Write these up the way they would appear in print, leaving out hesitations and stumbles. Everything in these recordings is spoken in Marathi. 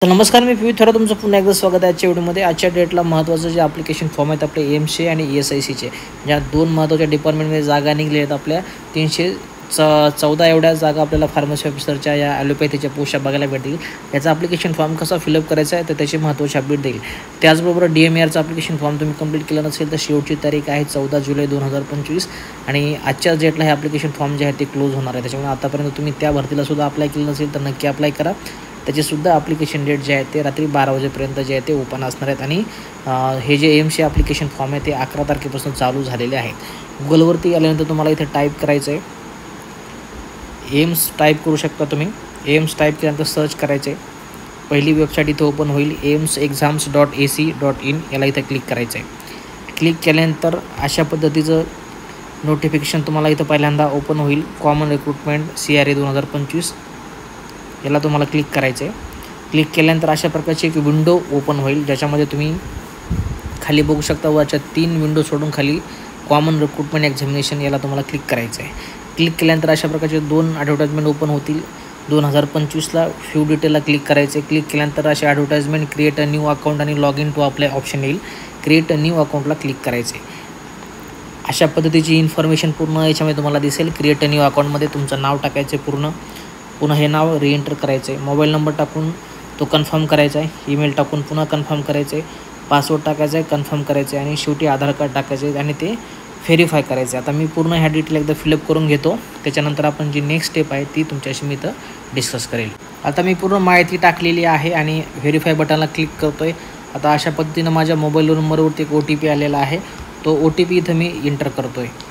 तर नमस्कार, मी पी थोडं तुमचं पुन्हा एकदा स्वागत आहे आजच्या व्हिडिओमध्ये. आजच्या डेटला महत्त्वाचं जे ॲप्लिकेशन फॉर्म आहेत आपले एम्सचे आणि ESICचे, ज्या दोन महत्त्वाच्या डिपार्टमेंटमध्ये जागा निघल्या आहेत. आपल्या 314 एवढ्या जागा आपल्याला फार्मसी ऑफिसरच्या या ॲलोपॅथीच्या पोस्टच्या बघायला भेटतील. याचा ॲप्लिकेशन फॉर्म कसा फिलअप करायचा आहे तर त्याची महत्त्वाची अपडेट देईल. त्याचबरोबर DMARचा ॲप्लिकेशन फॉर्म तुम्ही कंप्लीट केला नसेल तर शेवटची तारीख आहे 14 जुलै 2025 आणि आजच्या डेटला हे ॲप्लिकेशन फॉर्म जे आहे ते क्लोज होणार आहे. त्याच्यामुळे आतापर्यंत तुम्ही त्या भरतीलासुद्धा अप्लाय केलं नसेल तर नक्की अप्लाय करा. त्याचेसुद्धा ॲप्लिकेशन डेट जे आहे ते रात्री 12 वाजेपर्यंत जे आहे ते ओपन असणार आहेत. आणि हे जे एम्सचे ॲप्लिकेशन फॉर्म आहे ते 11 तारखेपासून चालू झालेले आहेत. गुगलवरती आल्यानंतर तुम्हाला इथे टाईप करायचं आहे, एम्स टाईप करू शकता तुम्ही. एम्स टाईप केल्यानंतर सर्च करायचे. पहिली वेबसाईट इथे ओपन होईल, amsexams.ac.in. याला इथं क्लिक करायचं आहे. क्लिक केल्यानंतर अशा पद्धतीचं नोटिफिकेशन तुम्हाला इथं पहिल्यांदा ओपन होईल. कॉमन रिक्रुटमेंट CRA 2025 याला तुम्हाला क्लिक करायचं आहे. क्लिक केल्यानंतर अशा प्रकारची एक विंडो ओपन होईल, ज्याच्यामध्ये तुम्ही खाली बघू शकता. वरच्या 3 विंडो सोडून खाली कॉमन रिक्रुटमेंट एक्झामिनेशन याला तुम्हाला क्लिक करायचं आहे. क्लिक केल्यानंतर अशा प्रकारचे 2 ॲडव्हर्टाइजमेंट ओपन होतील. 2025ला फ्यू डिटेलला क्लिक करायचे. क्लिक केल्यानंतर असे advertisement create a new account आणि log in to apply option येईल. क्रिएट अ न्यू अकाउंटला क्लिक करायचे. अशा पद्धतीची इन्फॉर्मेशन पूर्ण याच्यामध्ये तुम्हाला दिसेल. क्रिएट अ न्यू अकाउंटमध्ये तुमचं नाव टाकायचे, पुन्हा हे नाव रिएंटर करायचं आहे. मोबाईल नंबर टाकून तो कन्फर्म करायचा आहे. ईमेल टाकून पुन्हा कन्फर्म करायचं आहे. पासवर्ड टाकायचा आहे, कन्फर्म करायचं आहे आणि शेवटी आधार कार्ड टाकायचं आहे आणि ते व्हेरीफाय करायचं आहे. आता मी पूर्ण ह्या डिटेल एकदा फिलअप करून घेतो. त्याच्यानंतर आपण जी नेक्स्ट स्टेप आहे ती तुमच्याशी मी इथं डिस्कस करेल. आता मी पूर्ण माहिती टाकलेली आहे आणि व्हेरीफाय बटनला क्लिक करतो आहे. आता अशा पद्धतीनं माझ्या मोबाईल नंबरवरती एक OTP आलेला आहे. तो OTP इथं मी एंटर करतो आहे.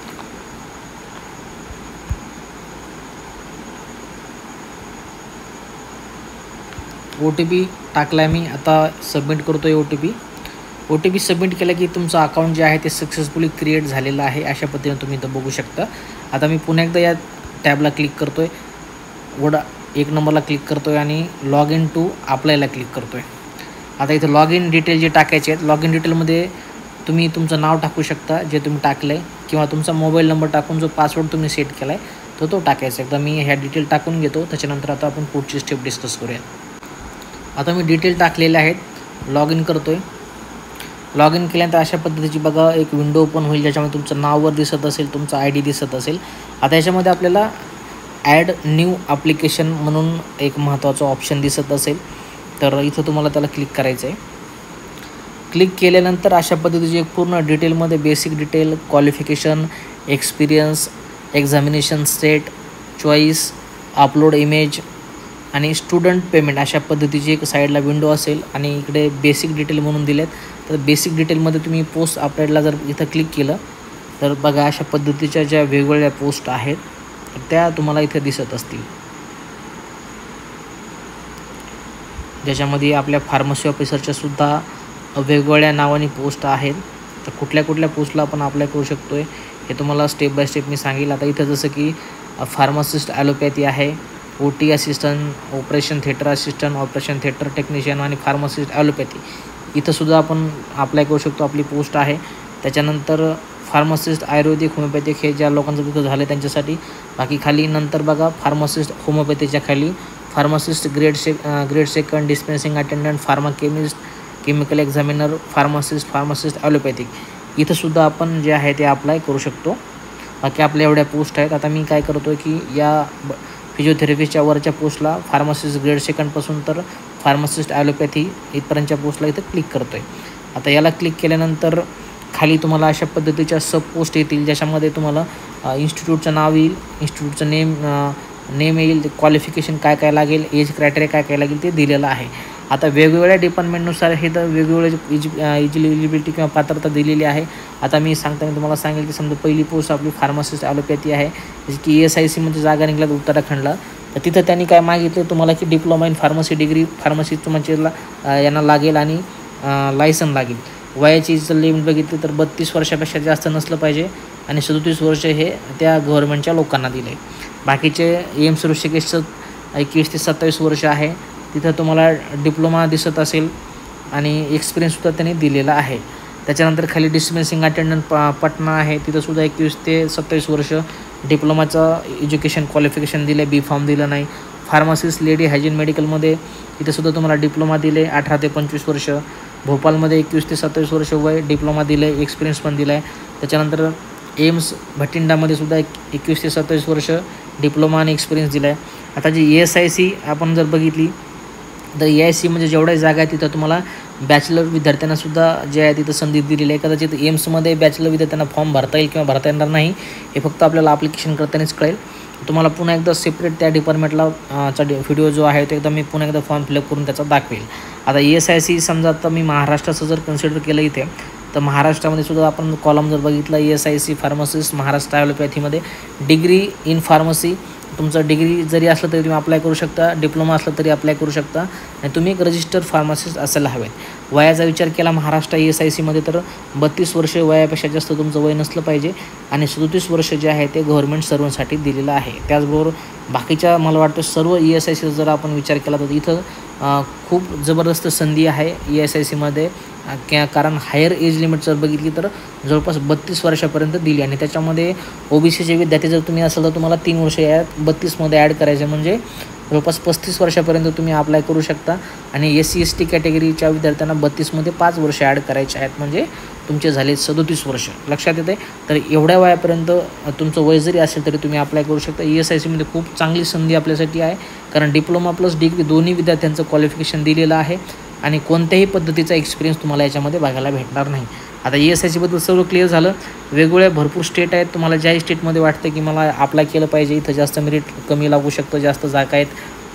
OTP टाकला आहे मी. आता सबमिट करतो आहे OTP सबमिट केला की तुमचं अकाउंट जे आहे ते सक्सेसफुली क्रिएट झालेलं आहे. अशा पद्धतीने तुम्ही इथं बघू शकता. आता मी पुन्हा एकदा या टॅबला क्लिक करतो आहे. 1 नंबरला क्लिक करतो आहे आणि लॉग इन टू अप्लायला क्लिक करतो आहे. आता इथं लॉग इन डिटेल जे टाकायचे आहेत, लॉग इन डिटेलमध्ये तुम्ही तुमचं नाव टाकू शकता जे तुम्ही टाकलं आहे, किंवा तुमचा मोबाईल नंबर टाकून जो पासवर्ड तुम्ही सेट केला आहे तो टाकायचा. एकदा मी ह्या डिटेल टाकून घेतो. त्याच्यानंतर आता आपण पुढची स्टेप डिस्कस करूया. आता मी डिटेल टाकलेले आहेत. लॉग इन करतो आहे. लॉग इन केल्यानंतर अशा पद्धतीची बघा एक विंडो ओपन होईल, ज्याच्यामध्ये तुमचं नाववर दिसत असेल, तुमचा ID दिसत असेल. आता याच्यामध्ये आपल्याला ॲड न्यू ॲप्लिकेशन म्हणून एक महत्त्वाचं ऑप्शन दिसत असेल, तर इथं तुम्हाला त्याला क्लिक करायचं आहे. क्लिक केल्यानंतर अशा पद्धतीची एक पूर्ण डिटेलमध्ये basic detail, qualification, experience, examination set, choice, upload image आणि स्टुडंट पेमेंट अशा पद्धतीची एक साईडला विंडो असेल. आणि इकडे बेसिक डिटेल म्हणून दिलेत. तर बेसिक डिटेलमध्ये तुम्ही पोस्ट अपडेटला जर इथं क्लिक केलं तर बघा अशा पद्धतीच्या ज्या वेगवेगळ्या पोस्ट आहेत त्या तुम्हाला इथे दिसत असतील, ज्याच्यामध्ये आपल्या फार्मसी ऑफिसरच्या सुद्धा वेगवेगळ्या नावाने पोस्ट आहेत. तर कुठल्या पोस्टला आपण अप्लाय करू शकतो आहे हे तुम्हाला स्टेप बाय स्टेप मी सांगेल. आता इथं जसं की फार्मासिस्ट ॲलोपॅथी आहे, OT assistant, operation theatre assistant, operation theatre technician आणि फार्मासिस्ट ॲलोपॅथी इथंसुद्धा आपण अप्लाय करू शकतो. आपली पोस्ट आहे. त्याच्यानंतर फार्मासिस्ट आयुर्वेदिक, होमिओपॅथिक हे ज्या लोकांचं तिथं झालं आहे त्यांच्यासाठी. बाकी खाली नंतर बघा फार्मासिस्ट होमिओपॅथीच्या खाली pharmacist grade second, dispensing attendant, pharma chemist, chemical examiner, pharmacist allopathic इथंसुद्धा आपण जे आहे ते अप्लाय करू शकतो. बाकी आपल्या एवढ्या पोस्ट आहेत. आता मी काय करतो आहे की या फिजिओथेरपिस्टच्या वरच्या पोस्टला फार्मासिस्ट ग्रेड सेकंडपासून तर फार्मासिस्ट ॲलोपॅथी इथपर्यंतच्या पोस्टला इथं क्लिक करतो आहे. आता याला क्लिक केल्यानंतर खाली तुम्हाला अशा पद्धतीच्या सब पोस्ट येतील, ज्याच्यामध्ये तुम्हाला इन्स्टिट्यूटचं नाव येईल, इन्स्टिट्यूटचं नेम येईल, क्वालिफिकेशन काय लागेल, एज क्रायटेरिया काय लागेल ते दिलेलं आहे. आता वेगवेगळ्या डिपार्टमेंटनुसार हे तर वेगवेगळे एलिजिबिलिटी किंवा पात्रता दिलेली आहे. आता मी सांगताना तुम्हाला सांगेल की समजा पहिली पोस्ट आपली फार्मासिस्ट ॲलोपॅथी आहे, जशी की ESICमध्ये जागा निघाल्यात उत्तराखंडला. तर तिथं त्यांनी काय मागितलं तुम्हाला की diploma in pharmacy degree pharmacy तुमच्या यांना लागेल आणि लायसन लागेल. वयाची जर लिमिट बघितली तर 32 वर्षापेक्षा जास्त नसलं पाहिजे आणि 37 वर्ष हे त्या गव्हर्नमेंटच्या लोकांना दिलं आहे. बाकीचे एम्स ऋषिकेशचं 21 ते 27 वर्ष आहे. तिथं तुम्हाला डिप्लोमा दिसत असेल आणि एक्सपिरियन्ससुद्धा त्यांनी दिलेला आहे. त्याच्यानंतर खाली डिस्पेन्सिंग अटेंडंट पटना आहे, तिथंसुद्धा 21 ते 27 वर्ष डिप्लोमाचं एज्युकेशन क्वालिफिकेशन दिलं आहे, B.Pharm दिलं नाही. फार्मासिस्ट लेडी हायजीन मेडिकलमध्ये इथंसुद्धा तुम्हाला डिप्लोमा दिले 18 ते 25 वर्ष. भोपाळमध्ये 21 ते 27 वर्ष वय, डिप्लोमा दिलं आहे, एक्सपिरियन्स पण दिला आहे. त्याच्यानंतर एम्स भटिंडामध्ये सुद्धा 21 ते 27 वर्ष डिप्लोमा आणि एक्सपिरियन्स दिला आहे. आता जी ESIC आपण जर बघितली तर ESIC म्हणजे जेवढ्या जागा आहेत तिथं तुम्हाला बॅचलर विद्यार्थ्यांनासुद्धा जे आहे तिथं संधी दिलेली आहे. कदाचित एम्समध्ये बॅचलर विद्यार्थ्यांना फॉर्म भरता येईल किंवा भरता येणार नाही हे फक्त आपल्याला ॲप्लिकेशन करतानाच कळेल. तुम्हाला पुन्हा एकदा सेपरेट त्या डिपार्टमेंटला चा व्हिडिओ जो आहे तो एकदा मी पुन्हा एकदा फॉर्म फिलअप करून त्याचा दाखवेल. आता ESIC समजा आता मी महाराष्ट्राचं जर कन्सिडर केलं इथे तर महाराष्ट्रामध्ये सुद्धा आपण कॉलम जर बघितला ESIC फार्मासिस्ट महाराष्ट्र ॲलोपॅथीमध्ये डिग्री इन फार्मसी तुमचं डिग्री जरी असलं तरी तुम्ही अप्लाय करू शकता, डिप्लोमा असलं तरी अप्लाय करू शकता आणि तुम्ही एक रजिस्टर्ड फार्मासिस्ट असायला हवेत. वयाचा विचार केला महाराष्ट्र ESICमध्ये तर 32 वर्ष वयापेक्षा जास्त तुमचं वय नसलं पाहिजे आणि 37 वर्ष जे आहे ते गव्हर्नमेंट सर्वंटसाठी दिलेलं आहे. त्याचबरोबर बाकीच्या मला वाटतं सर्व ESIC जर आपण विचार केला तर इथं खूप जबरदस्त संधी आहे ESICमध्ये कारण हायर एज लिमिट जर बघितली तर जवळपास 32 वर्षापर्यंत दिली आणि त्याच्यामध्ये OBCचे विद्यार्थी जर तुम्ही असाल तर तुम्हाला 3 वर्ष यात 32मध्ये ॲड करायचे म्हणजे जवळपास 35 वर्षापर्यंत तुम्ही अप्लाय करू शकता आणि SC ST कॅटेगरीच्या विद्यार्थ्यांना 32मध्ये 5 वर्ष ॲड करायचे आहेत म्हणजे तुमचे झाले 37 वर्ष. लक्षात येते. तर एवढ्या वयापर्यंत तुमचं वय जरी असेल तरी तुम्ही अप्लाय करू शकता. ESICमध्ये खूप चांगली संधी आपल्यासाठी आहे कारण डिप्लोमा प्लस डिग्री दोन्ही विद्यार्थ्यांचं क्वालिफिकेशन दिलेलं आहे आणि कोणत्याही पद्धतीचा एक्सपिरियन्स तुम्हाला याच्यामध्ये बघायला भेटणार नाही. आता ESICबद्दल सर्व क्लिअर झालं. वेगवेगळ्या भरपूर स्टेट आहेत. तुम्हाला ज्याही स्टेटमध्ये वाटतं की मला अप्लाय केलं पाहिजे, इथं जास्त मेरिट कमी लागू शकतं, जास्त जागा आहेत,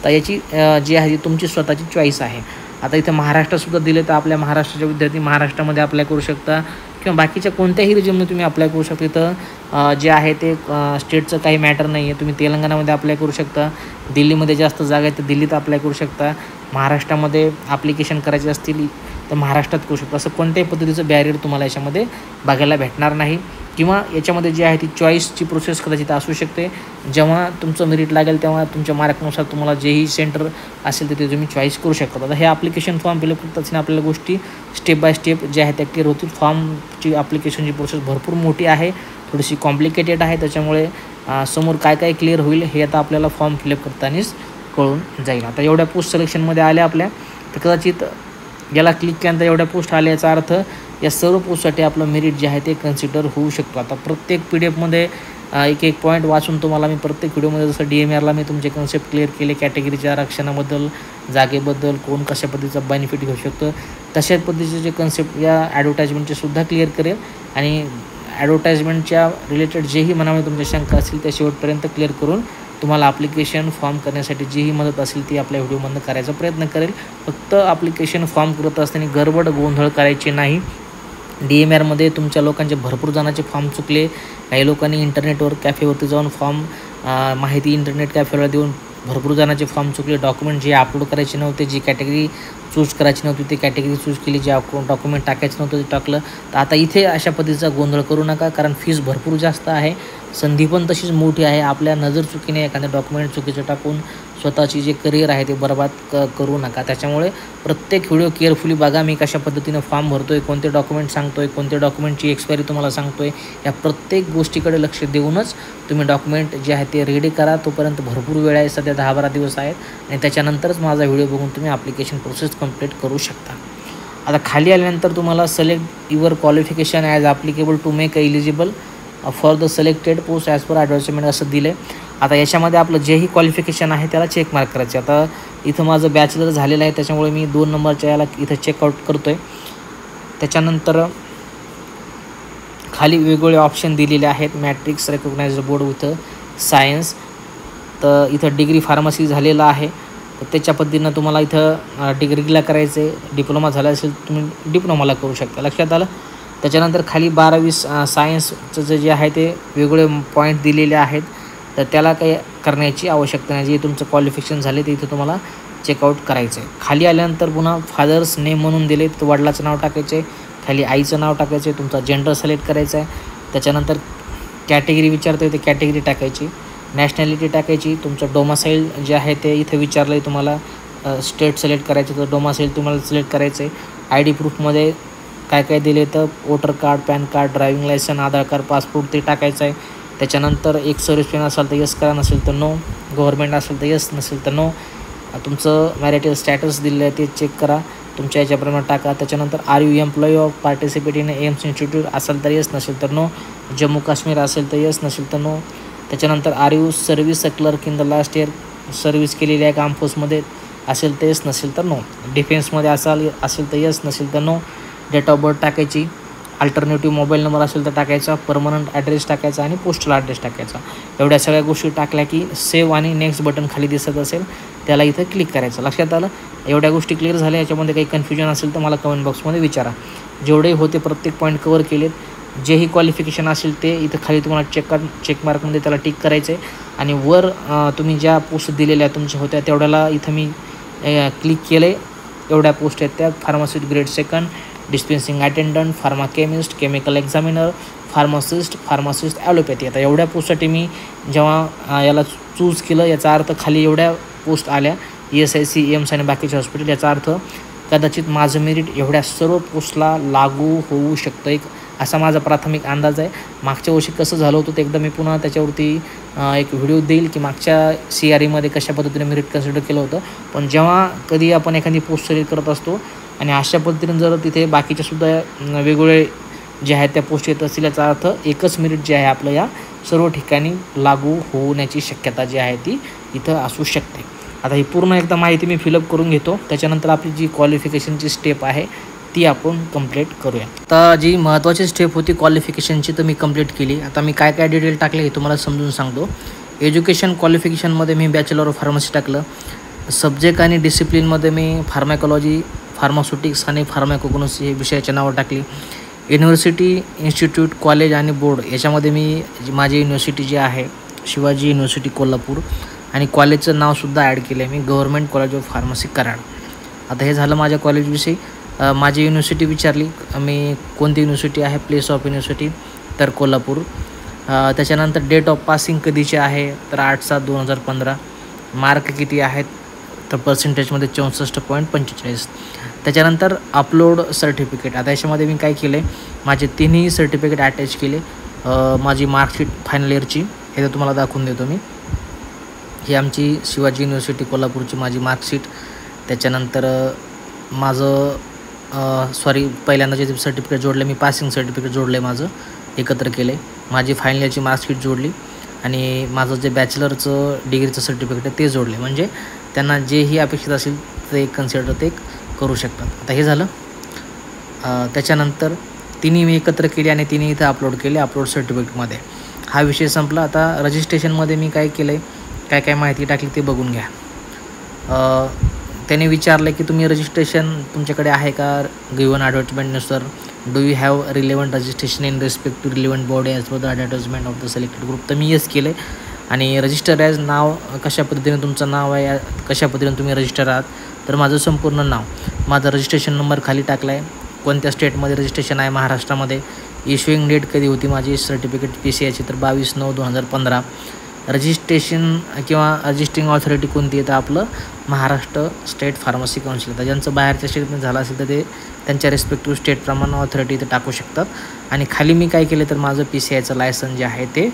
तर याची जी आहे तुमची स्वतःची चॉईस आहे. आता इथं महाराष्ट्रासुद्धा दिले तर आपल्या महाराष्ट्राचे विद्यार्थी महाराष्ट्रामध्ये अप्लाय करू शकता किंवा बाकीच्या कोणत्याही रिजनमध्ये तुम्ही अप्लाय करू शकता. इथं जे आहे ते स्टेटचं काही मॅटर नाही आहे. तुम्ही तेलंगणामध्ये अप्लाय करू शकता, दिल्लीमध्ये जास्त जागा आहेत तर दिल्लीत अप्लाय करू शकता, महाराष्ट्रामध्ये ॲप्लिकेशन करायचे असतील तर महाराष्ट्रात करू शकता. असं कोणत्याही पद्धतीचं बॅरियर तुम्हाला याच्यामध्ये बघायला भेटणार नाही किंवा याच्यामध्ये जी आहे ती चॉईसची प्रोसेस कदाचित असू शकते. जेव्हा तुमचं मेरिट लागेल तेव्हा तुमच्या मार्कनुसार तुम्हाला जेही सेंटर असेल तिथे तुम्ही चॉईस करू शकता. आता हे ॲप्लिकेशन फॉर्म फिलअप करत असताना आपल्याला गोष्टी स्टेप बाय स्टेप जे आहे त्या क्लिअर होतील. फॉर्मची ॲप्लिकेशनची प्रोसेस भरपूर मोठी आहे, थोडीशी कॉम्प्लिकेटेड आहे, त्याच्यामुळे समोर काय काय क्लिअर होईल हे आता आपल्याला फॉर्म फिलअप करतानाच कळून जाईल. आता एवढ्या पोस्ट सिलेक्शनमध्ये आल्या आपल्या तर कदाचित याला क्लिक केल्यानंतर एवढ्या पोस्ट आल्या याचा अर्थ या सर्व पोस्टसाठी आपलं मेरिट जे आहे ते कन्सिडर होऊ शकतो. आता प्रत्येक PDF एक एक पॉईंट वाचून तुम्हाला मी प्रत्येक व्हिडिओमध्ये जसं DMRला मी तुमचे कन्सेप्ट क्लिअर केले, कॅटेगरीच्या आरक्षणाबद्दल, जागेबद्दल, कोण कशा पद्धतीचा बेनिफिट घेऊ शकतं, तशाच पद्धतीचे जे कन्सेप्ट या ॲडव्हर्टाईजमेंटचे सुद्धा क्लिअर करेल आणि ॲडव्हर्टाईजमेंटच्या रिलेटेड जेही मनामध्ये तुमच्या शंका असतील त्या शेवटपर्यंत क्लिअर करून तुम्हाला ॲप्लिकेशन फॉर्म करण्यासाठी जीही मदत असेल ती आपल्या व्हिडिओमधून करायचा प्रयत्न करेल. फक्त ॲप्लिकेशन फॉर्म करत असताना गडबड गोंधळ करायचे नाही. DMRमध्ये तुमच्या लोकांचे भरपूर जणांचे फॉर्म चुकले. काही लोकांनी इंटरनेटवर कॅफेवरती जाऊन फॉर्म माहिती इंटरनेट कॅफेला देऊन भरपूर जणांचे फॉर्म चुकले. डॉक्युमेंट जे अपलोड करायचे नव्हते, जी कॅटेगरी चूज करायची नव्हती ती कॅटेगरी चूज केली, जे डॉक्युमेंट टाकायचं नव्हतं ते टाकलं. तर आता इथे अशा पद्धतीचा गोंधळ करू नका कारण फीस भरपूर जास्त आहे, संधी पण तशीच मोठी आहे. आपल्या नजर चुकीने एखाद्या डॉक्युमेंट चुकीचं टाकून स्वतःची जे करिअर आहे ते बरबाद करू नका. त्याच्यामुळे प्रत्येक व्हिडिओ केअरफुली बघा. मी कशा पद्धतीनं फॉर्म भरतो आहे, कोणते डॉक्युमेंट सांगतो आहे, कोणते डॉक्युमेंटची एक्सपायरी तुम्हाला सांगतो आहे, या प्रत्येक गोष्टीकडे लक्ष देऊनच तुम्ही डॉक्युमेंट जे आहे ते रेडी करा. तोपर्यंत भरपूर वेळ आहे, सध्या 10-12 दिवस आहेत आणि त्याच्यानंतरच माझा व्हिडिओ बघून तुम्ही ॲप्लिकेशन प्रोसेस कंप्लीट करू शकता. आता खाली आल्यानंतर तुम्हाला select your qualification as applicable to make eligible for the selected post as per advertisement असं दिलं आहे. आता याच्यामध्ये आपलं जेही क्वालिफिकेशन आहे त्याला चेक मार्क करायचे. आता इथं माझं बॅचलर झालेलं आहे त्याच्यामुळे मी 2 नंबरच्या याला इथं चेकआउट करतो आहे. त्याच्यानंतर खाली वेगवेगळे ऑप्शन दिलेले आहेत. मॅट्रिक्स रेकॉग्नाइज्ड बोर्ड विथ सायन्स, तर इथं डिग्री फार्मसी झालेला आहे तर त्याच्या पद्धतीनं तुम्हाला इथं डिग्रीला करायचं आहे. डिप्लोमा झाला असेल तुम्ही डिप्लोमाला करू शकता. लक्षात आलं. त्याच्यानंतर खाली 12वी सायन्सचं जे आहे ते वेगवेगळे पॉईंट दिलेले आहेत तर त्याला काही करण्याची आवश्यकता नाही. जे तुमचं क्वालिफिकेशन झाले ते इथं तुम्हाला चेकआउट करायचं आहे. खाली आल्यानंतर पुन्हा फादर्स नेम म्हणून दिले तर वडिलाचं नाव टाकायचं आहे, खाली आईचं नाव टाकायचं आहे, तुमचा जेंडर सिलेक्ट करायचा आहे. त्याच्यानंतर कॅटेगरी विचारतो आहे ते कॅटेगरी टाकायची, नॅशनॅलिटी टाकायची, तुमचं डोमासाईल जे आहे ते इथं विचारलं आहे तुम्हाला स्टेट सिलेक्ट करायचं तर डोमासाईल तुम्हाला सिलेक्ट करायचं आहे. ID प्रूफमध्ये काय काय दिले तर voter card, PAN card, driving licence, Aadhaar card, passport ते टाकायचं आहे. त्याच्यानंतर एक सर्व्हिस पेन असेल तर यस करा, नसेल तर नो. गव्हर्नमेंट असेल तर यस, नसेल तर नो. तुमचं मॅरिटल स्टॅटस दिलेलं आहे ते चेक करा, तुमच्या याच्याप्रमाणे टाका. त्याच्यानंतर are you employee of participate in AIIMS institute असेल तर यस, नसेल तर नो. जम्मू काश्मीर असेल तर यस, नसेल तर नो. त्याच्यानंतर are you service a clerk in the last year, service केलेली आहे काम फोर्समध्ये असेल तर यस, नसेल तर नो. डिफेन्समध्ये असेल तर यस, नसेल तर नो. डेट ऑफ बर्थ टाकायची, अल्टरनेटिव्ह मोबाईल नंबर असेल तर टाकायचा, परमनंट ॲड्रेस टाकायचा आणि पोस्टल ॲड्रेस टाकायचा. एवढ्या सगळ्या गोष्टी टाकल्या की सेव्ह आणि नेक्स्ट बटन खाली दिसत असेल त्याला इथं क्लिक करायचं. लक्षात आलं? एवढ्या गोष्टी क्लिअर झाल्या. याच्यामध्ये काही कन्फ्युजन असेल तर मला कमेंट बॉक्समध्ये विचारा. जेवढे होते प्रत्येक पॉईंट कवर केलेत. जेही क्वालिफिकेशन असेल ते इथं खाली तुम्हाला चेक मार्कमध्ये त्याला टिक करायचं आहे. आणि वर तुम्ही ज्या पोस्ट दिलेल्या तुमच्या होत्या तेवढ्याला इथं मी क्लिक केलं आहे. एवढ्या पोस्ट आहेत त्या pharmacist grade second, dispensing attendant, pharma chemist, chemical examiner, pharmacist allopathy. आता एवढ्या पोस्टसाठी मी जेव्हा याला चूज केलं याचा अर्थ खाली एवढ्या पोस्ट आल्या ESIC, एम्स आणि बाकीचे हॉस्पिटल. याचा अर्थ कदाचित माझं मेरिट एवढ्या सर्व पोस्टला लागू होऊ शकतं एक असा माझा प्राथमिक अंदाज आहे. मागच्या वर्षी कसं झालं होतं ते एकदा मी पुन्हा त्याच्यावरती एक व्हिडिओ देईल की मागच्या CREमध्ये कशा पद्धतीने मेरिट कन्सिडर केलं होतं. पण जेव्हा कधी आपण एखादी पोस्ट सिलेक्ट करत असतो आणि अशा पद्धतीने जर तिथे बाकीच्यासुद्धा वेगवेगळे जे आहेत त्या पोस्ट येत असतील याचा अर्थ एकच मेरिट जे आहे आपलं या सर्व ठिकाणी लागू होण्याची शक्यता जी आहे ती इथं असू शकते. आता ही पूर्ण एकदा माहिती मी फिलअप करून घेतो. त्याच्यानंतर आपली जी क्वालिफिकेशनची स्टेप आहे ती आपण कंप्लीट करूया. आता जी महत्त्वाची स्टेप होती क्वालिफिकेशनची तर मी कंप्लीट केली. आता मी काय काय डिटेल टाकले हे तुम्हाला समजून सांगतो. एज्युकेशन क्वालिफिकेशनमध्ये मी बॅचलर ऑफ फार्मसी टाकलं. सब्जेक्ट आणि डिसिप्लिनमध्ये मी फार्मॅकॉलॉजी, फार्मास्युटिक्स आणि फार्मॅकोग्नोसी हे विषयाची नावं टाकली. युनिव्हर्सिटी, इन्स्टिट्यूट, कॉलेज आणि बोर्ड याच्यामध्ये मी माझी युनिव्हर्सिटी जी आहे शिवाजी युनिव्हर्सिटी कोल्हापूर आणि कॉलेजचं नावसुद्धा ॲड केलं आहे मी, government college of pharmacy Karad. आता हे झालं माझ्या कॉलेजविषयी. माझी युनिव्हर्सिटी विचारली मी कोणती युनिव्हर्सिटी आहे, प्लेस ऑफ युनिव्हर्सिटी तर कोल्हापूर. त्याच्यानंतर डेट ऑफ पासिंग कधीचे आहे तर 8/7/2015. मार्क किती आहेत तर पर्सेंटेजमध्ये 64.45. त्याच्यानंतर अपलोड सर्टिफिकेट. आता याच्यामध्ये मी काय केलं आहे माझे तिन्ही सर्टिफिकेट अटॅच केले. माझी मार्कशीट फायनल इयरची हे तर तुम्हाला दाखवून देतो मी. ही आमची शिवाजी युनिव्हर्सिटी कोल्हापूरची माझी मार्कशीट. त्याच्यानंतर माझं पहिल्यांदा जे सर्टिफिकेट जोडले मी पासिंग सर्टिफिकेट जोडलं आहे माझं एकत्र केलं आहे. माझी फायनल इयरची मार्कशीट जोडली आणि माझं जे बॅचलरचं डिग्रीचं सर्टिफिकेट आहे ते जोडले. म्हणजे त्यांना जेही अपेक्षित असेल ते कन्सिडर ते करू शकतात. आता हे झालं. त्याच्यानंतर तिन्ही मी एकत्र केले आणि तिन्ही इथं अपलोड केले अपलोड सर्टिफिकेटमध्ये. हा विषय संपला. आता रजिस्ट्रेशनमध्ये मी काय केलं आहे काय काय माहिती टाकली ते बघून घ्या. त्याने विचारलं की तुम्ही रजिस्ट्रेशन तुमच्याकडे आहे का गिवन ॲडव्हर्टाइजमेंटनुसार. Do you have relevant registration in respect to relevant body as per the advertisement of the selected group. तर मी येस केलं आहे. आणि रजिस्टर ॲज नाव कशा पद्धतीने तुमचं नाव आहे, कशा पद्धतीने तुम्ही रजिस्टर आहात तर माझं संपूर्ण नाव, माझा रजिस्ट्रेशन नंबर खाली टाकला आहे, कोणत्या स्टेटमध्ये रजिस्ट्रेशन आहे महाराष्ट्रामध्ये, इश्युइंग डेट कधी होती माझी सर्टिफिकेट PCIची तर 22/9/2015. रजिस्ट्रेशन किंवा रजिस्ट्रिंग ऑथॉरिटी कोणती आहे तर आपलं महाराष्ट्र स्टेट फार्मसी काउन्सिल. तर ज्यांचं बाहेरच्या स्टेटमध्ये झालं असेल तर ते त्यांच्या रिस्पेक्टिव्ह स्टेटप्रमाणे ऑथॉरिटी इथे टाकू शकतात. आणि खाली मी काय केलं तर माझं PCIचं लायसन जे आहे ते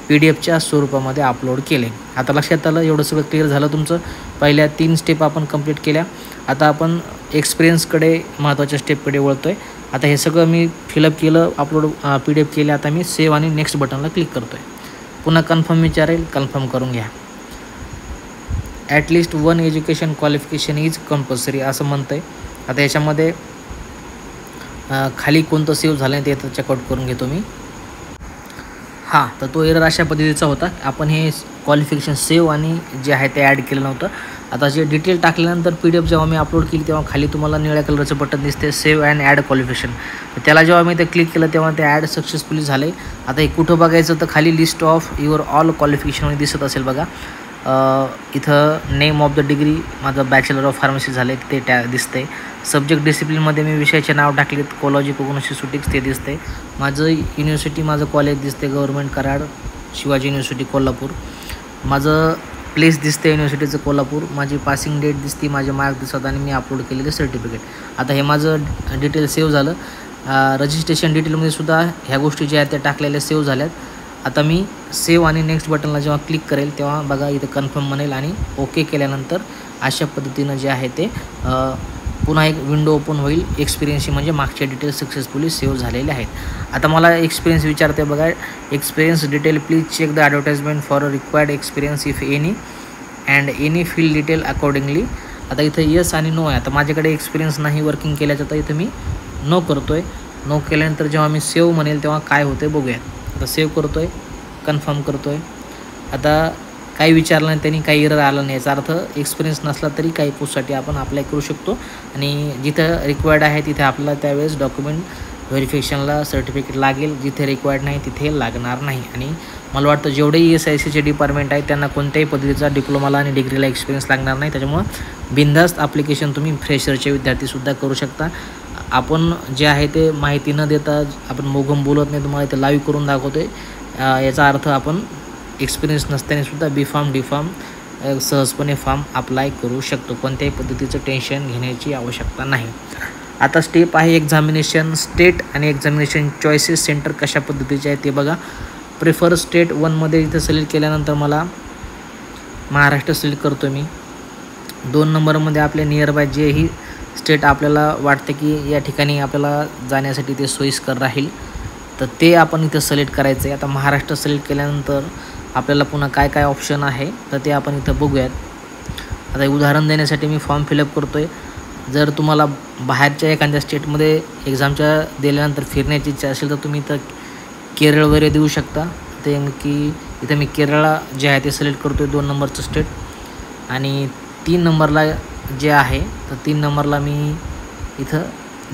PDF स्वरूपामध्ये अपलोड केले. आता लक्षात आलं, एवढं सगळं क्लिअर झालं तुमचं. पहिल्या 3 स्टेप आपण कंप्लीट केल्या. आता आपण एक्सपिरियन्सकडे महत्त्वाच्या स्टेपकडे वळतो आहे. आता हे सगळं मी फिलअप केलं, अपलोड PDF केले. आता मी सेव्ह आणि नेक्स्ट बटनला क्लिक करतो आहे. पुन्हा कन्फर्म विचारेल, कन्फर्म करून घ्या. At least 1 education qualification is compulsory असं म्हणतं आहे. आता याच्यामध्ये खाली कोणतं सेव्ह झालं आहे ते चेकआउट करून घेतो मी. हां, तर तो एरर अशा पद्धतीचा होता. आपण हे क्वालिफिकेशन सेव्ह आणि जे आहे ते ॲड केलं नव्हतं. आता जे डिटेल टाकल्यानंतर PDF जेव्हा मी अपलोड केली तेव्हा खाली तुम्हाला निळ्या कलरचं बटन दिसते सेव्ह अँड ॲड क्वालिफिकेशन. त्याला जेव्हा मी ते क्लिक केलं तेव्हा ते ॲड सक्सेसफुली झालं आहे. आता हे कुठं बघायचं तर खाली list of your all qualification दिसत असेल बघा. इथं नेम ऑफ द डिग्री माझं बॅचलर ऑफ फार्मसी झालं आहे ते दिसतं आहे. सब्जेक्ट डिसिप्लिनमध्ये मी विषयाचे नाव टाकलेत, कोलॉजी कोग्नोसिटिक्स ते दिसतं आहे. माझं युनिव्हर्सिटी माझं कॉलेज दिसते गव्हर्नमेंट कराड शिवाजी युनिव्हर्सिटी कोल्हापूर. माझं प्लेस दिसते युनिव्हर्सिटीचं कोल्हापूर. माझी पासिंग डेट दिसते, माझे मार्क दिसतात आणि मी अपलोड केलेले सर्टिफिकेट. आता हे माझं डिटेल सेव्ह झालं. रजिस्ट्रेशन डिटेलमध्ये सुद्धा ह्या गोष्टी ज्या आहेत त्या टाकलेल्या सेव्ह झाल्यात. आता मी सेव्ह आणि नेक्स्ट बटनला जेव्हा क्लिक करेल तेव्हा बघा इथं कन्फर्म म्हणेल आणि ओके केल्यानंतर अशा पद्धतीनं जे आहे ते पुन्हा एक विंडो ओपन होईल एक्सपिरियन्सची, म्हणजे मागचे डिटेल्स सक्सेसफुली सेव्ह झालेले आहेत. आता मला एक्सपिरियन्स विचारते बघा, experience detail please check the advertisement for required experience if any and any field detail accordingly. आता इथं येस आणि नो आहे. आता माझ्याकडे एक्सपिरियन्स नाही वर्किंग केल्याचं, तर इथं मी नो करतो आहे. नो केल्यानंतर जेव्हा मी सेव्ह म्हणेल तेव्हा काय होते बघूया. आता सेव्ह करतो आहे, कन्फर्म करतो आहे. आता काही विचारलं नाही त्यांनी, काही एरर आलं नाही, याचा अर्थ एक्सपिरियन्स नसला तरी काही पोस्टसाठी आपण अप्लाय करू शकतो. आणि जिथं रिक्वायर्ड आहे तिथे आपल्याला त्यावेळेस डॉक्युमेंट व्हेरिफिकेशनला सर्टिफिकेट लागेल, जिथे रिक्वायर्ड नाही तिथे लागणार नाही. आणि मला वाटतं जेवढेही SICचे डिपार्टमेंट आहे त्यांना कोणत्याही पद्धतीचा डिप्लोमाला आणि डिग्रीला एक्सपिरियन्स लागणार नाही. त्याच्यामुळं बिनधास्त ॲप्लिकेशन तुम्ही फ्रेशरचे विद्यार्थीसुद्धा करू शकता. आपण जे आहे ते माहिती न देता आपण मोगम बोलत नाही, तुम्हाला इथे लाईव्ह करून दाखवतो आहे. याचा अर्थ आपण एक्सपिरियन्स नसतानासुद्धा बी फार्म डी फार्म सहजपणे फॉर्म अप्लाय करू शकतो. कोणत्याही पद्धतीचं टेन्शन घेण्याची आवश्यकता नाही. आता स्टेप आहे एक्झामिनेशन स्टेट आणि एक्झामिनेशन चॉईसेस सेंटर कशा पद्धतीचे आहे ते बघा. प्रिफर स्टेट 1मध्ये इथं सिलेक्ट केल्यानंतर मला महाराष्ट्र सिलेक्ट करतो मी. 2 नंबरमध्ये आपल्या नियर बाय जेही स्टेट आपल्याला वाटतं की या ठिकाणी आपल्याला जाण्यासाठी ते सोयीस्कर राहील तर ते आपण इथं सिलेक्ट करायचं आहे. आता महाराष्ट्र सिलेक्ट केल्यानंतर आपल्याला पुन्हा काय काय ऑप्शन आहे तर ते आपण इथं बघूयात. आता उदाहरण देण्यासाठी मी फॉर्म फिलअप करतो आहे. जर तुम्हाला बाहेरच्या एखाद्या स्टेटमध्ये एक्झामच्या दिल्यानंतर फिरण्याची इच्छा असेल तर तुम्ही इथं केरळ वगैरे देऊ शकता. ते की इथं मी केरळला जे आहे ते सिलेक्ट करतो आहे 2 नंबरचं स्टेट. आणि 3 नंबरला जे आहे तर 3 नंबरला मी इथं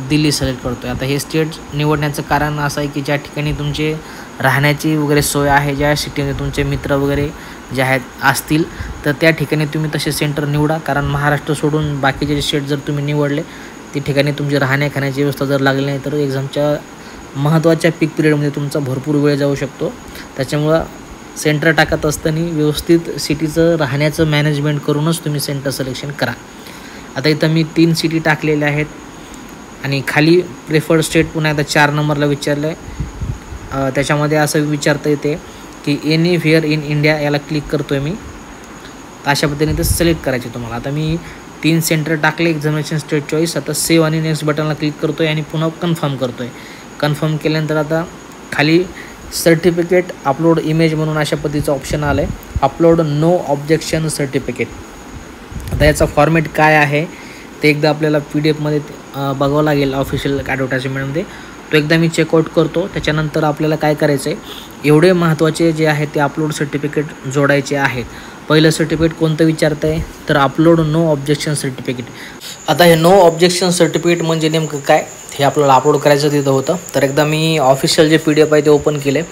दिल्ली सिलेक्ट करतो आहे. आता हे स्टेट निवडण्याचं कारण असं आहे की ज्या ठिकाणी तुमचे राहण्याची वगैरे सोय आहे, ज्या सिटीमध्ये तुमचे मित्र वगैरे जे आहेत असतील तर त्या ठिकाणी तुम्ही तसे सेंटर निवडा. कारण महाराष्ट्र सोडून बाकीचे स्टेट जर तुम्ही निवडले त्या ठिकाणी तुमची राहण्या खाण्याची व्यवस्था जर लागली नाही तर एक्झामच्या महत्त्वाच्या पीक पिरियडमध्ये तुमचा भरपूर वेळ जाऊ शकतो. त्याच्यामुळं सेंटर टाकत असताना व्यवस्थित सिटीचं राहण्याचं मॅनेजमेंट करूनच तुम्ही सेंटर सिलेक्शन करा. आता इथं मी 3 सिटी टाकलेल्या आहेत आणि खाली प्रेफर्ड स्टेट पुन्हा एकदा 4 नंबरला विचारलं आहे. त्याच्यामध्ये असं विचारता येते की एनी व्हेअर इन इंडिया, याला क्लिक करतो आहे मी. तर अशा पद्धतीने ते सिलेक्ट करायचे तुम्हाला. आता मी 3 सेंटर टाकले एक्झामिनेशन स्टेट चॉईस. आता सेव्ह आणि नेक्स्ट बटनला क्लिक करतो आहे आणि पुन्हा कन्फर्म करतो आहे. कन्फर्म केल्यानंतर आता खाली सर्टिफिकेट अपलोड इमेज म्हणून अशा पद्धतीचं ऑप्शन आलं आहे. Upload no objection certificate. आता याचा फॉर्मॅट काय आहे ते एकदा आपल्याला PDF बघावं लागेल ऑफिशियल ॲडव्हर्टाइजमेंटमध्ये. तो एकदा मी चेकआउट करतो. त्याच्यानंतर आपल्याला काय करायचं आहे, एवढे महत्त्वाचे जे आहे ते अपलोड सर्टिफिकेट जोडायचे आहेत. पहिलं सर्टिफिकेट कोणतं विचारतं आहे तर अपलोड नो ऑब्जेक्शन सर्टिफिकेट. आता हे नो ऑब्जेक्शन सर्टिफिकेट म्हणजे नेमकं काय हे आपल्याला अपलोड करायचं तिथं होतं. तर एकदा मी ऑफिशियल जे PDF आहे ते ओपन केले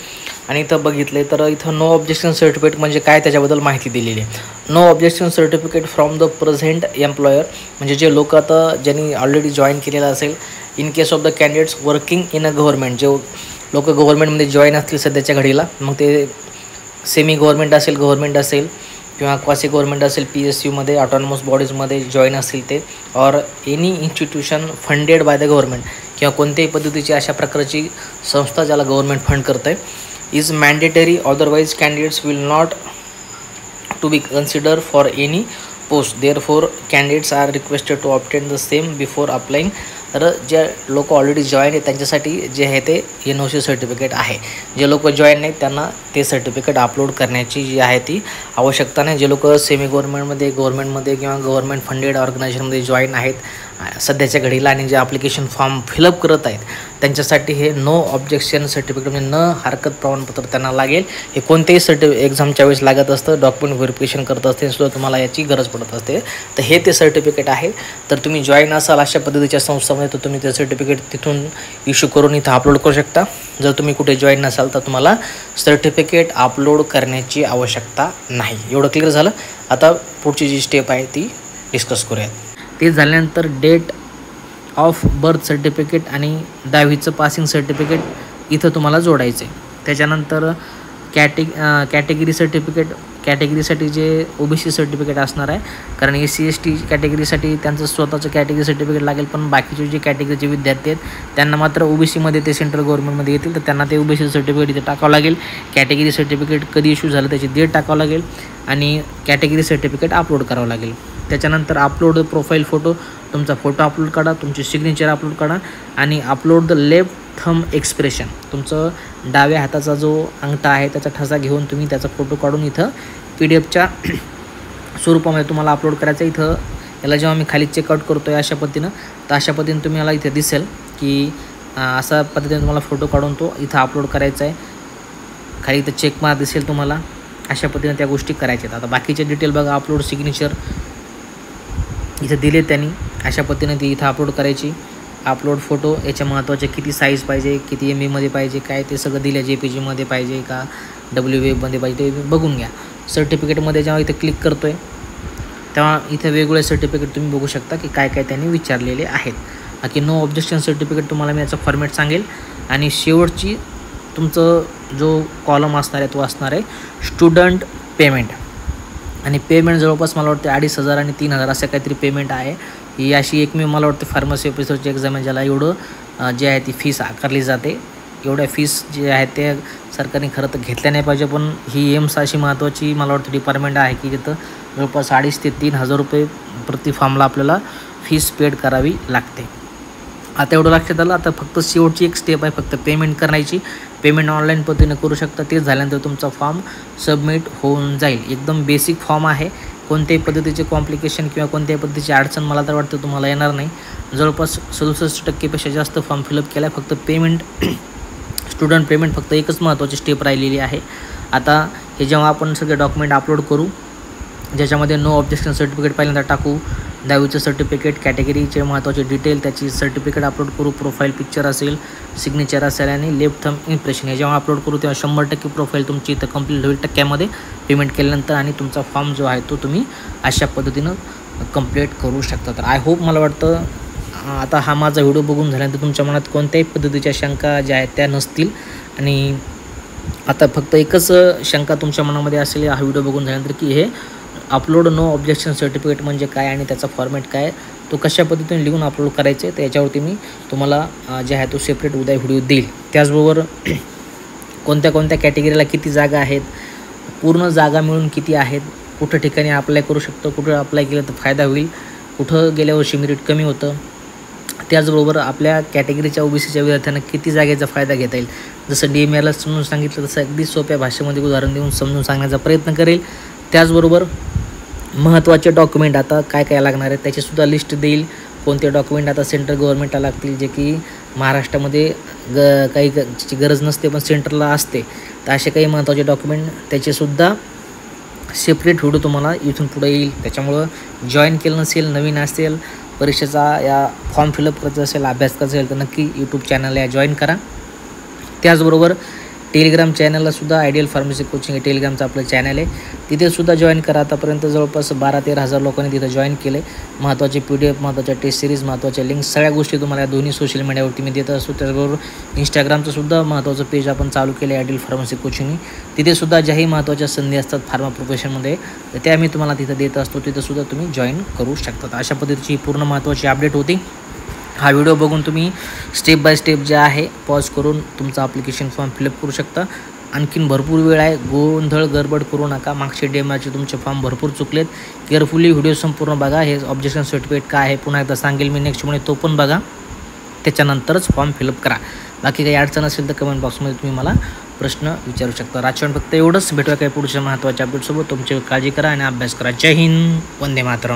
आणि इथं बघितले तर इथं नो ऑब्जेक्शन सर्टिफिकेट म्हणजे काय त्याच्याबद्दल माहिती दिलेली आहे. No objection certificate from the present employer, म्हणजे जे लोक आता ज्यांनी ऑलरेडी जॉईन केलेलं असेल. In case of the candidates working in a government, जे लोक गव्हर्नमेंटमध्ये जॉईन असतील सध्याच्या घडीला, मग ते सेमी गव्हर्नमेंट असेल किंवा क्वासी गव्हर्नमेंट असेल, PSUमध्ये ऑटोनॉमस बॉडीजमध्ये जॉईन असतील ते, or any institution funded by the government, किंवा कोणत्याही पद्धतीची अशा प्रकारची संस्था ज्याला गव्हर्नमेंट फंड करतं आहे, is mandatory. Otherwise candidates will not to be consider for any post. Therefore candidates are requested to obtain the same before applying. तर जे लोक ऑलरेडी जॉईन आहेत त्यांच्यासाठी जे आहे ते NOC सर्टिफिकेट आहे. जे लोक जॉईन नाहीत त्यांना ते सर्टिफिकेट अपलोड करण्याची जी आहे ती आवश्यकता नाही. जे लोक सेमी गव्हर्नमेंटमध्ये किंवा गव्हर्नमेंट फंडेड ऑर्गनायझेशनमध्ये जॉईन आहेत सध्याच्या घडीला आणि जे ॲप्लिकेशन फॉर्म फिलअप करत आहेत त्यांच्यासाठी हे नो ऑब्जेक्शन सर्टिफिकेट म्हणजे न हरकत प्रमाणपत्र त्यांना लागेल. हे कोणतेही एक्झामच्या वेळेस लागत असतं, डॉक्युमेंट व्हेरिफिकेशन करत असते सुद्धा तुम्हाला याची गरज पडत असते. तर हे ते सर्टिफिकेट आहे. तर तुम्ही जॉईन असाल अशा पद्धतीच्या संस्थांमध्ये तर तुम्ही ते सर्टिफिकेट तिथून इश्यू करून इथं अपलोड करू शकता. जर तुम्ही कुठे जॉईन नसाल तर तुम्हाला सर्टिफिकेट अपलोड करण्याची आवश्यकता नाही. एवढं क्लिअर झालं. आता पुढची जी स्टेप आहे ती डिस्कस करूयात. ते झाल्यानंतर डेट ऑफ बर्थ सर्टिफिकेट आणि 10वीचं पासिंग सर्टिफिकेट इथं तुम्हाला जोडायचं आहे. त्याच्यानंतर कॅटेगरी सर्टिफिकेट, कॅटेगरीसाठी जे OBC सर्टिफिकेट असणार आहे, कारण SC ST कॅटेगरीसाठी त्यांचं स्वतःचं कॅटेगरी सर्टिफिकेट लागेल, पण बाकीचे जे कॅटेगरीचे विद्यार्थी आहेत त्यांना मात्र OBCमध्ये ते सेंट्रल गव्हर्नमेंटमध्ये येतील, तर त्यांना ते OBC सर्टिफिकेट इथे टाकावं लागेल. कॅटेगरी सर्टिफिकेट कधी इश्यू झालं त्याची डेट टाकावं लागेल आणि कॅटेगरी सर्टिफिकेट अपलोड करावं लागेल. त्याच्यानंतर अपलोड प्रोफाईल फोटो, तुमचा फोटो अपलोड करा, तुमची सिग्नेचर अपलोड करा आणि upload the left thumb expression. तुमचं डाव्या हाताचा जो अंगठा आहे त्याचा ठसा घेऊन तुम्ही त्याचा फोटो काढून इथं PDFच्या स्वरूपामध्ये तुम्हाला अपलोड करायचं. इथं याला जेव्हा मी खाली चेकआउट करतो आहे अशा पद्धतीनं, तर अशा पद्धतीने तुम्हाला इथे दिसेल की अशा पद्धतीने तुम्हाला फोटो काढून तो इथं अपलोड करायचा आहे. खाली इथं चेक मार्क दिसेल तुम्हाला. अशा पद्धतीने त्या गोष्टी करायच्या आहेत. आता बाकीचे डिटेल बघा, अपलोड सिग्नेचर इथं दिले त्यांनी, अशा पद्धतीने ती इथं अपलोड करायची. अपलोड फोटो याच्या महत्त्वाचे किती साईज पाहिजे, किती MB पाहिजे, काय ते सगळं दिलं, JPG पाहिजे का WAVमध्ये पाहिजे ते बघून घ्या. सर्टिफिकेटमध्ये जेव्हा इथे क्लिक करतो आहे तेव्हा इथे वेगवेगळे सर्टिफिकेट तुम्ही बघू शकता की काय काय त्यांनी विचारलेले आहेत. बाकी नो ऑब्जेक्शन सर्टिफिकेट तुम्हाला मी याचा फॉर्मॅट सांगेल. आणि शेवटची तुमचं जो कॉलम असणार आहे तो असणार आहे स्टुडंट पेमेंट. आणि पेमेंट जवळपास मला वाटते 2,500 आणि 3,000 असं काहीतरी पेमेंट आहे. ही अशी एकमेव मला वाटते फार्मसी ऑफिसरची एक्झाम आहे ज्याला एवढं जे आहे ती फीस आकारली जाते. एवढ्या फीस जे आहेत ते सरकारने खरं तर घेतल्या नाही पाहिजे, पण ही एम्स अशी महत्त्वाची मला वाटतं डिपार्टमेंट आहे की जिथं जवळपास 2,500 ते 3,000 रुपये प्रति फॉर्मला आपल्याला फीस पेड करावी लागते. आता एवढं लक्षात आलं. आता फक्त शेवटची एक स्टेप आहे फक्त पेमेंट करायची. पेमेंट ऑनलाईन पद्धतीने करू शकता. ते झाल्यानंतर तुमचा फॉर्म सबमिट होऊन जाईल. एकदम बेसिक फॉर्म आहे. कोणत्याही पद्धतीचे कॉम्प्लिकेशन किंवा कोणत्याही पद्धतीची अडचण मला तर वाटतं तुम्हाला येणार नाही. जवळपास 67% जास्त फॉर्म फिलअप केला आहे. फक्त पेमेंट स्टुडंट पेमेंट फक्त एकच महत्त्वाची स्टेप राहिलेली आहे. आता हे जेव्हा आपण सगळे डॉक्युमेंट अपलोड करू, ज्याच्यामध्ये नो ऑब्जेक्शन सर्टिफिकेट पहिल्यांदा टाकू, 10वीचं सर्टिफिकेट, कॅटेगरीचे महत्त्वाचे डिटेल, त्याची सर्टिफिकेट अपलोड करू, प्रोफाईल पिक्चर असेल, सिग्नेचर असेल आणि लेफ्ट थंब इम्प्रेशन हे जेव्हा अपलोड करू तेव्हा 100% प्रोफाईल तुमची इथं कंप्लीट होईल टक्क्यामध्ये पेमेंट केल्यानंतर. आणि तुमचा फॉर्म जो आहे तो तुम्ही अशा पद्धतीनं कंप्लीट करू शकता. तर आय होप मला वाटतं आता हा माझा व्हिडिओ बघून झाल्यानंतर तुमच्या मनात कोणत्याही पद्धतीच्या शंका ज्या आहेत त्या नसतील. आणि आता फक्त एकच शंका तुमच्या मनामध्ये असेल हा व्हिडिओ बघून झाल्यानंतर की हे अपलोड नो ऑब्जेक्शन सर्टिफिकेट म्हणजे काय आणि त्याचा फॉर्मॅट काय, तो कशा पद्धतीने लिहून अपलोड करायचे, तर याच्यावरती मी तुम्हाला जे आहे तो सेपरेट उद्या व्हिडिओ देईल. त्याचबरोबर कोणत्या कोणत्या कॅटेगरीला किती जागा आहेत, पूर्ण जागा मिळून किती आहेत, कुठं ठिकाणी अप्लाय करू शकतो, कुठं अप्लाय केलं तर फायदा होईल, कुठं गेल्यावर्षी मेरिट कमी होतं, त्याचबरोबर आपल्या कॅटेगरीच्या OBCच्या विद्यार्थ्यांना किती जागेचा फायदा घेता येईल. जसं DMRला समजून सांगितलं तसं अगदी सोप्या भाषेमध्ये उदाहरण देऊन समजून सांगण्याचा प्रयत्न करेल. त्याचबरोबर महत्त्वाचे डॉक्युमेंट आता काय काय लागणार आहेत त्याचीसुद्धा लिस्ट देईल. कोणते डॉक्युमेंट आता सेंट्रल गव्हर्नमेंटला लागतील जे की महाराष्ट्रामध्ये काही गरज नसते पण सेंट्रलला असते, तर असे काही महत्त्वाचे डॉक्युमेंट त्याचेसुद्धा सेपरेट व्हिडिओ तुम्हाला इथून पुढे येईल. त्याच्यामुळं जॉईन केलं नसेल, नवीन असेल, परीक्षेचा या फॉर्म फिलअप करायचा असेल, अभ्यास करायचा असेल तर नक्की यूट्यूब चॅनलला जॉईन करा. त्याचबरोबर टेलिग्राम चॅनललासुद्धा आयडियल फार्मसी कोचिंग हे टेलिग्रामचं आपलं चॅनल आहे, तिथेसुद्धा जॉईन करा. आतापर्यंत जवळपास 12-13 लोकांनी तिथं जॉईन केले. महत्त्वाचे PDF, महत्त्वाच्या टेस्ट सिरीज, महत्त्वाच्या लिंक्स सगळ्या गोष्टी तुम्हाला या दोन्ही सोशल मीडियावरती मी देत असतो. त्याचबरोबर इंस्टाग्रामचंसुद्धा महत्त्वाचं पेज आपण चालू केलं आहे आयडियल फार्मसी कोचिंग. तिथेसुद्धा ज्याही महत्त्वाच्या संधी असतात फार्मा प्रोफेशनमध्ये तर त्या मी तुम्हाला तिथं देत असतो, तिथंसुद्धा तुम्ही जॉईन करू शकता. अशा पद्धतीची पूर्ण महत्त्वाची अपडेट होती. हा व्हिडिओ बघून तुम्ही स्टेप बाय स्टेप जे आहे पॉज करून तुमचा ॲप्लिकेशन फॉर्म फिलअप करू शकता. आणखीन भरपूर वेळ आहे, गोंधळ गडबड करू नका. मागचे DMRचे तुमचे फॉर्म भरपूर चुकलेत. केअरफुली व्हिडिओ संपूर्ण बघा. हे ऑब्जेक्शन सर्टिफिकेट काय आहे पुन्हा एकदा सांगेल मी नेक्स्टमध्ये, तो पण बघा. त्याच्यानंतरच फॉर्म फिलअप करा. बाकी काही अडचण असेल तर कमेंट बॉक्समध्ये तुम्ही मला प्रश्न विचारू शकता. राजचरण फक्त एवढंच. भेटूया काही पुढच्या महत्त्वाच्या अपडेटसोबत. तुमची काळजी करा आणि अभ्यास करा. जय हिंद, वंदे मातरम.